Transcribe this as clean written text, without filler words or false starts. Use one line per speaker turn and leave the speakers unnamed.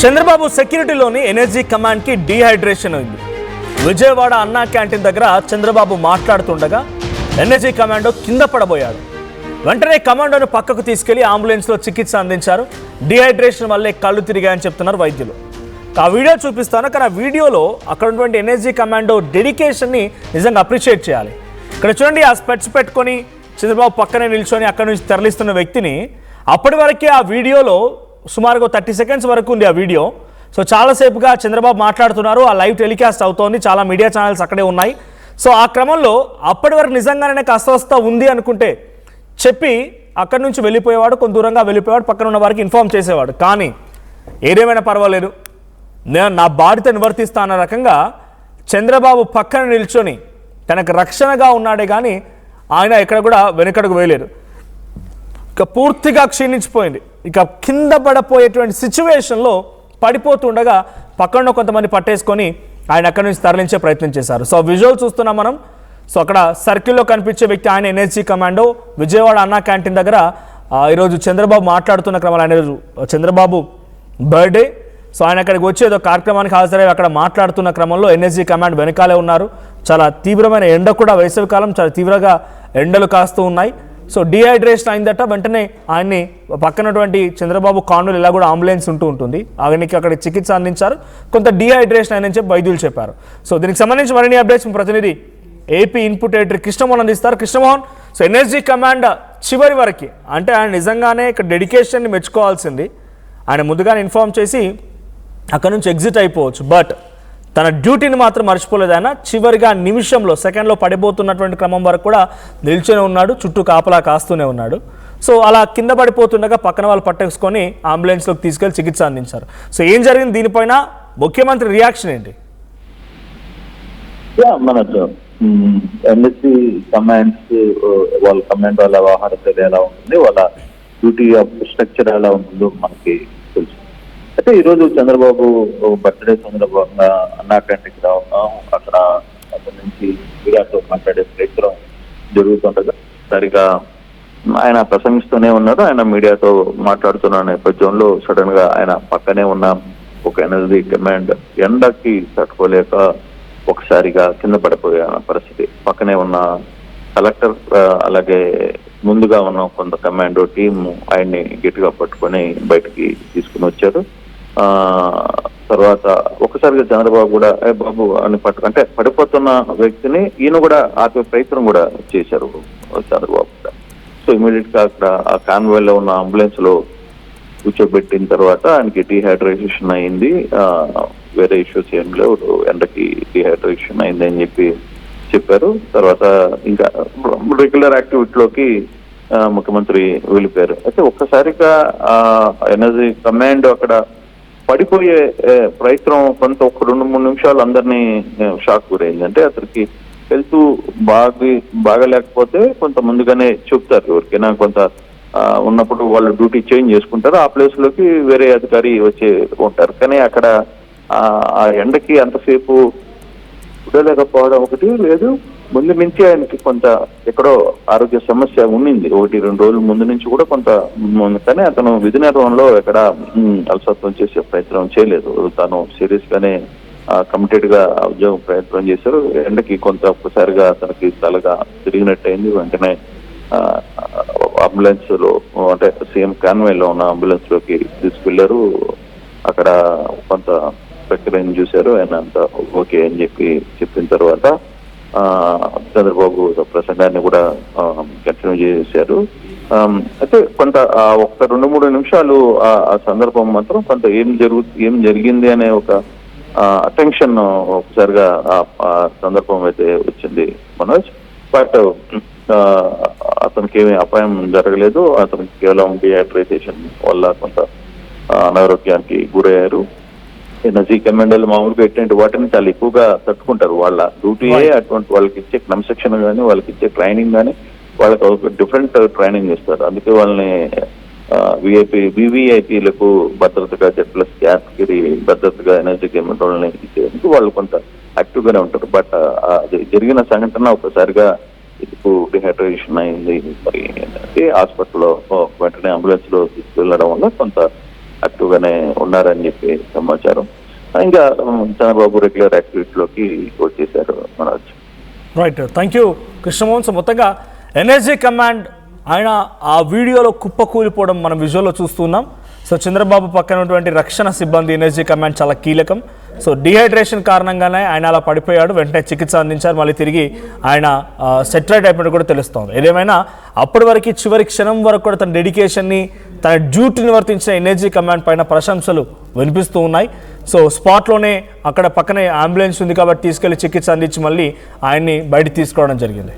Chandrababu సెక్యూరిటీలోని energy command కి dehydration అయింది. విజయవాడ అన్నా క్యాంటీన్ దగ్గర చంద్రబాబు మాట్లాడుతుండగా ఎనర్జీ కమాండో కింద పడబోయాడు. వెంటనే కమాండోను పక్కకు తీసుకెళ్లి అంబులెన్స్లో చికిత్స అందించారు. డీహైడ్రేషన్ వల్లే కళ్ళు తిరిగాయని చెప్తున్నారు వైద్యులు. ఆ వీడియో చూపిస్తాను, కానీ ఆ వీడియోలో అక్కడ ఉన్నటువంటి ఎనర్జీ కమాండో డెడికేషన్ని నిజంగా అప్రిషియేట్ చేయాలి. ఇక్కడ చూడండి, ఆ స్పెట్స్ పెట్టుకొని చంద్రబాబు పక్కనే నిల్చొని అక్కడి నుంచి తరలిస్తున్న వ్యక్తిని అప్పటి వరకే ఆ వీడియోలో సుమారుగా 30 సెకండ్స్ వరకు ఉంది ఆ వీడియో. సో చాలాసేపుగా చంద్రబాబు మాట్లాడుతున్నారు, ఆ లైవ్ టెలికాస్ట్ అవుతోంది, చాలా మీడియా ఛానల్స్ అక్కడే ఉన్నాయి. సో ఆ క్రమంలో అప్పటి వరకు నిజంగానే అస్వస్థ ఉంది అనుకుంటే చెప్పి అక్కడి నుంచి వెళ్ళిపోయేవాడు, కొంత దూరంగా వెళ్ళిపోయేవాడు, పక్కన ఉన్న వారికి ఇన్ఫార్మ్ చేసేవాడు. కానీ ఏదేమైనా పర్వాలేదు, నేను నా బాధ్యత నివర్తిస్తా అన్న రకంగా చంద్రబాబు పక్కన నిల్చొని తనకు రక్షణగా ఉన్నాడే కానీ ఆయన ఎక్కడ కూడా వెనుకడుగు వేయలేదు. ఇక పూర్తిగా క్షీణించిపోయింది. ఇక కింద పడపోయేటువంటి సిచ్యువేషన్లో పడిపోతుండగా పక్కన కొంతమంది పట్టేసుకొని ఆయన అక్కడి నుంచి తరలించే ప్రయత్నం చేశారు. సో విజువల్ చూస్తున్నాం మనం. సో అక్కడ సర్కిల్లో కనిపించే వ్యక్తి ఆయన ఎనర్జీ కమాండో. విజయవాడ అన్నా క్యాంటీన్ దగ్గర ఈరోజు చంద్రబాబు మాట్లాడుతున్న క్రమంలో, ఆయన రోజు చంద్రబాబు బర్త్డే. సో ఆయన అక్కడికి వచ్చి ఏదో కార్యక్రమానికి హాజరై అక్కడ మాట్లాడుతున్న క్రమంలో ఎనర్జీ కమాండ్ వెనకాలే ఉన్నారు. చాలా తీవ్రమైన ఎండ కూడా, వేసవికాలం చాలా తీవ్రంగా ఎండలు కాస్తూ ఉన్నాయి. సో డీహైడ్రేషన్ అయిందట. వెంటనే ఆయన్ని పక్కనటువంటి చంద్రబాబు కాన్వల్ ఇలా కూడా అంబులెన్స్ ఉంటుంది, ఆయనకి అక్కడ చికిత్స అందించారు. కొంత డీహైడ్రేషన్ అయిందని చెప్పి వైద్యులు చెప్పారు. సో దీనికి సంబంధించి మరిన్ని అప్డేట్స్ ప్రతినిధి ఏపీ ఇన్పుట్ ఎడిటర్ కృష్ణమోహన్ అందిస్తారు. కృష్ణమోహన్, సో ఎనర్జీ కమాండ్ చివరి వరకు అంటే ఆయన నిజంగానే ఇక్కడ డెడికేషన్ని మెచ్చుకోవాల్సింది. ఆయన ముందుగానే ఇన్ఫార్మ్ చేసి అక్కడ నుంచి ఎగ్జిట్ అయిపోవచ్చు, బట్ తన డ్యూటీని మాత్రం మర్చిపోలేదు. ఆయన చివరిగా నిమిషంలో, సెకండ్లో పడిపోతున్నటువంటి క్రమం వరకు కూడా నిల్చొని ఉన్నాడు, చుట్టూ కాపలా కాస్తూనే ఉన్నాడు. సో అలా కింద పడిపోతుండగా పక్కన వాళ్ళు పట్టేసుకొని అంబులెన్స్లోకి తీసుకెళ్లి చికిత్స అందించారు. సో ఏం జరిగింది, దీనిపైన ముఖ్యమంత్రి రియాక్షన్ ఏంటి?
మనకు ఎన్ఎస్సీ కమాండ్స్ వాళ్ళ కమాండ్ వాళ్ళ వ్యవహార శైలి ఎలా ఉంటుంది, వాళ్ళ డ్యూటీ ఆఫ్ స్ట్రక్చర్ ఎలా ఉంటుందో మనకి తెలుసు. అయితే ఈరోజు చంద్రబాబు బర్త్డే సందర్భంగా అన్నా క్యాంటీన్కి రావడం, అక్కడ అక్కడి నుంచి మీడియాతో మాట్లాడే ప్రయత్నం జరుగుతుండగా సరిగా ఆయన ప్రసంగిస్తూనే ఉన్నారు. ఆయన మీడియాతో మాట్లాడుతున్న నేపథ్యంలో సడన్ గా ఆయన పక్కనే ఉన్న ఒక ఎనర్జీ కమాండ్ ఎండకి తట్టుకోలేక ఒకసారిగా కింద పడిపోయే పరిస్థితి. పక్కనే ఉన్న కలెక్టర్ అలాగే ముందుగా ఉన్న కొంత కమాండో టీమ్ ఆయన్ని గట్టిగా పట్టుకొని బయటికి తీసుకుని వచ్చారు. తర్వాత ఒకసారిగా చంద్రబాబు కూడా బాబు అని అంటే పడిపోతున్న వ్యక్తిని ఈయన కూడా ఆపే ప్రయత్నం కూడా చేశారు చంద్రబాబు కూడా. సో ఇమీడియట్ గా అక్కడ ఆ కాన్వాయ్ లో ఉన్న అంబులెన్స్ లో కూర్చోబెట్టిన తర్వాత ఆయనకి డీహైడ్రేషన్ అయింది. వేరే ఇష్యూస్ ఏం లేవు, ఎండకి డీహైడ్రేషన్ అయింది అని చెప్పారు. తర్వాత ఇంకా రెగ్యులర్ యాక్టివిటీలోకి ముఖ్యమంత్రి వెళ్ళిపోయారు. అయితే ఒక్కసారిగా ఎనర్జీ కమాండ్ అక్కడ పడిపోయే ప్రయత్నం కొంత ఒక 2-3 నిమిషాలు అందరినీ షాక్ గురైంది. అంటే అతనికి హెల్త్ బాగలేకపోతే కొంత ముందుగానే చెప్తారు, ఎవరికైనా కొంత ఉన్నప్పుడు వాళ్ళు డ్యూటీ చేంజ్ చేసుకుంటారు, ఆ ప్లేస్ లోకి వేరే అధికారి వచ్చి ఉంటారు. కానీ అక్కడ ఆ ఎండకి అంతసేపు ఉండలేకపోవడం ఒకటి, లేదు ముందు నుంచి ఆయనకి కొంత ఎక్కడో ఆరోగ్య సమస్య ఉండింది, 1-2 రోజుల ముందు నుంచి కూడా కొంత. కానీ అతను విధి నిర్వహణలో ఎక్కడ అలసత్వం చేసే ప్రయత్నం చేయలేదు. తను సీరియస్ గానే కమిటెడ్ గా ఉద్యోగం ప్రయత్నం చేశారు. ఎండకి కొంత ఒక్కసారిగా తనకి తలగా తిరిగినట్టయింది. వెంటనే అంబులెన్స్ లో అంటే సీఎం కాన్వాయ్ లో ఉన్న అంబులెన్స్ లోకి తీసుకెళ్లారు. అక్కడ కొంత ప్రక్రియను చూశారు. ఆయన అంతా ఓకే అని చెప్పిన తర్వాత చంద్రబాబు ప్రసంగాన్ని కూడా కంటిన్యూ చేశారు. అయితే కొంత ఒక 2-3 నిమిషాలు ఆ సందర్భం మాత్రం కొంత ఏం జరిగింది అనే ఒక అటెన్షన్ ఒకసారిగా ఆ సందర్భం అయితే వచ్చింది మనోజ్. బట్ అతనికి ఏమీ అపాయం జరగలేదు. అతనికి కేవలం డిహైడ్రేషన్ వల్ల కొంత అనారోగ్యానికి గురయ్యారు. ఎనర్జీ కమాండర్లు మామూలుగా ఎటువంటి వాటిని చాలా ఎక్కువగా తట్టుకుంటారు. వాళ్ళ డ్యూటీయే అటువంటి, వాళ్ళకి ఇచ్చే క్రమశిక్షణ కానీ వాళ్ళకి ఇచ్చే ట్రైనింగ్ కానీ వాళ్ళకి ఒక డిఫరెంట్ ట్రైనింగ్ ఇస్తారు. అందుకే వాళ్ళని వివిఐపీలకు భద్రతగా Z+ కేటగిరీ భద్రతగా ఎనర్జీ కమాండర్లని ఇచ్చేందుకు వాళ్ళు కొంత యాక్టివ్ గానే ఉంటారు. బట్ అది జరిగిన సంఘటన ఒకసారిగా ఎందుకు డిహైడ్రేషన్ అయింది, మరి హాస్పిటల్లో వెంటనే అంబులెన్స్ లో తీసుకెళ్లడం వల్ల కొంత యాక్టివ్గానే ఉన్నారని చెప్పి సమాచారం. ఇంకా చంద్రబాబు రెగ్యులర్ యాక్టివిటీలోకి వచ్చేసారు Manoj.
Right, thank you Krishnamohan. So మొత్తంగా ఎన్ఎస్జీ కమాండ్ ఆయన ఆ వీడియోలో కుప్పకూలిపోవడం మనం విజువల్లో చూస్తున్నాం. సో చంద్రబాబు పక్కన ఉన్నటువంటి రక్షణ సిబ్బంది ఎన్ఎస్జీ కమాండ్ చాలా కీలకం. సో డిహైడ్రేషన్ కారణంగానే ఆయన అలా పడిపోయాడు, వెంటనే చికిత్స అందించారు, మళ్ళీ తిరిగి ఆయన సెటిలైట్ అయిపోయినట్టు కూడా తెలుస్తోంది. ఏదేమైనా అప్పటి వరకు చివరి క్షణం వరకు కూడా తన డెడికేషన్ని, తన డ్యూటీని వర్తించిన ఎన్ఎస్జీ కమాండ్ పైన ప్రశంసలు వినిపిస్తూ ఉన్నాయి. సో స్పాట్లోనే అక్కడ పక్కనే అంబులెన్స్ ఉంది కాబట్టి తీసుకెళ్లి చికిత్స అందించి మళ్ళీ ఆయన్ని బయటికి తీసుకురావడం జరిగింది.